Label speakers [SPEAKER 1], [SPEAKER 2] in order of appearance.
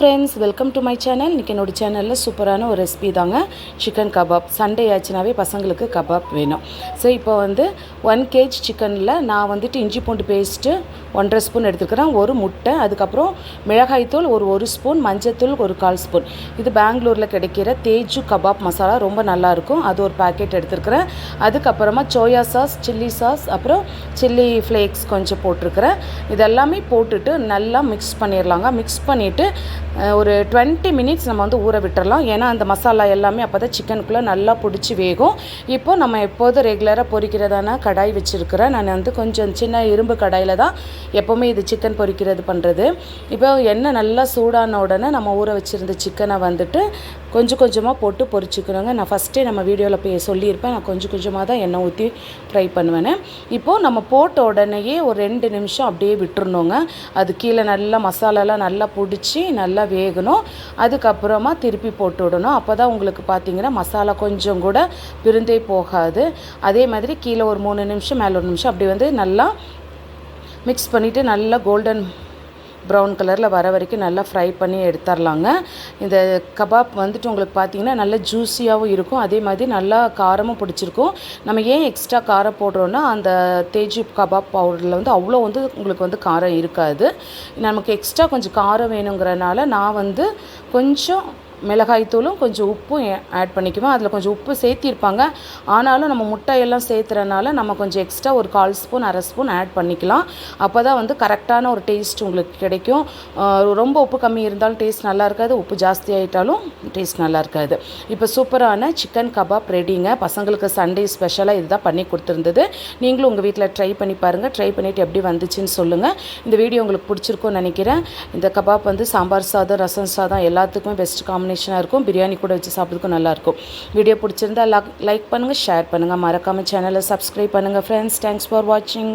[SPEAKER 1] Friends, welcome to my channel. இன்றைக்கி என்னோடய சேனலில் சூப்பரான ஒரு ரெசிபி தாங்க, சிக்கன் கபாப். சண்டே ஆச்சுனாவே பசங்களுக்கு கபாப் வேணும். ஸோ இப்போ 1 kg சிக்கனில் நான் இஞ்சி பூண்டு பேஸ்ட்டு 1.5 ஸ்பூன் எடுத்துக்கிறேன், ஒரு முட்டை, அதுக்கப்புறம் மிளகாய்த்தூள் ஒரு ஸ்பூன், மஞ்சத்தூள் ஒரு 1/4 ஸ்பூன். இது பெங்களூரில் கிடைக்கிற தேஜு கபாப் மசாலா, ரொம்ப நல்லாயிருக்கும். அது ஒரு பேக்கெட் எடுத்துருக்கிறேன். அதுக்கப்புறமா சோயா சாஸ், சில்லி சாஸ், அப்புறம் சில்லி ஃப்ளேக்ஸ் கொஞ்சம் போட்டிருக்கிறேன். இதெல்லாமே போட்டுட்டு நல்லா மிக்ஸ் பண்ணிடலாங்க. மிக்ஸ் பண்ணிவிட்டு ஒரு 20 மினிட்ஸ் நம்ம ஊற விட்டுறலாம். ஏன்னா அந்த மசாலா எல்லாமே அப்போ தான் சிக்கனுக்குள்ளே நல்லா பிடிச்சி வேகும். இப்போ நம்ம எப்போதும் ரெகுலராக பொரிக்கிறதான கடாய் வச்சுருக்கிறேன். நான் கொஞ்சம் சின்ன இரும்பு கடாயில் தான் எப்போவுமே இது சிக்கன் பொரிக்கிறது பண்ணுறது. இப்போ எண்ணெய் நல்லா சூடான உடனே நம்ம ஊற வச்சுருந்த சிக்கனை கொஞ்சம் கொஞ்சமாக போட்டு பொரிச்சுக்கிறோங்க. நான் ஃபஸ்ட்டே நம்ம வீடியோவில் சொல்லியிருப்பேன், நான் கொஞ்சம் கொஞ்சமாக தான் எண்ணெய் ஊற்றி ஃப்ரை பண்ணுவேன்னு. இப்போது நம்ம போட்ட உடனேயே ஒரு 2 நிமிஷம் அப்படியே விட்டுருணுங்க. அது கீழே நல்லா மசாலாலாம் நல்லா பிடிச்சி நல்லா வேகணும். அதுக்கப்புறமா திருப்பி போட்டு விடணும். அப்போ தான் உங்களுக்கு பார்த்திங்கன்னா மசாலா கொஞ்சம் கூட பிரிந்தே போகாது. அதே மாதிரி கீழே ஒரு 3 நிமிஷம், மேலே 1 நிமிஷம் அப்படி நல்லா மிக்ஸ் பண்ணிவிட்டு நல்லா கோல்டன் ப்ரௌன் கலரில் வர வரைக்கும் நல்லா ஃப்ரை பண்ணி எடுத்துடலாங்க. இந்த கபாப் உங்களுக்கு பார்த்திங்கன்னா நல்லா ஜூஸியாகவும் இருக்கும். அதே மாதிரி நல்லா காரமும் பிடிச்சிருக்கும். நம்ம ஏன் எக்ஸ்ட்ரா காரம் போடுறோன்னா, அந்த தேஜு கபாப் பவுடரில் அவ்வளோ உங்களுக்கு காரம் இருக்காது. நமக்கு எக்ஸ்ட்ரா கொஞ்சம் காரம் வேணுங்கிறனால நான் கொஞ்சம் மிளகாய்த்தூளும் கொஞ்சம் உப்பும் ஆட் பண்ணிக்குவேன். அதில் கொஞ்சம் உப்பு சேர்த்திருப்பாங்க. ஆனாலும் நம்ம முட்டையெல்லாம் சேர்த்துறனால நம்ம கொஞ்சம் எக்ஸ்ட்ரா ஒரு 1/4 ஸ்பூன், 1/2 ஸ்பூன் ஆட் பண்ணிக்கலாம். அப்போ தான் கரெக்டான ஒரு டேஸ்ட் உங்களுக்கு கிடைக்கும். ரொம்ப உப்பு கம்மி இருந்தாலும் டேஸ்ட் நல்லா இருக்காது, உப்பு ஜாஸ்தி ஆகிட்டாலும் டேஸ்ட் நல்லா இருக்காது. இப்போ சூப்பரான சிக்கன் கபாப் ரெடிங்க. பசங்களுக்கு சண்டே ஸ்பெஷலாக இதுதான் பண்ணி கொடுத்துருந்தது. நீங்களும் உங்கள் வீட்டில் ட்ரை பண்ணி பாருங்கள். ட்ரை பண்ணிவிட்டு எப்படி வந்துச்சுன்னு சொல்லுங்கள். இந்த வீடியோ உங்களுக்கு பிடிச்சிருக்கும்னு நினைக்கிறேன். இந்த கபாப் சாம்பார் சாதம், ரசம் சாதம் எல்லாத்துக்குமே பெஸ்ட் காம்பினேஷனாக இருக்கும். பிரியாணி கூட வச்சு சாப்பிட்றதுக்கும் நல்லாயிருக்கும். வீடியோ பிடிச்சிருந்தா லைக் பண்ணுங்கள், ஷேர் பண்ணுங்கள். மறக்காமல் சேனலை சப்ஸ்கிரைப் பண்ணுங்கள் ஃப்ரெண்ட்ஸ். தேங்க்ஸ் ஃபார் வாட்சிங்.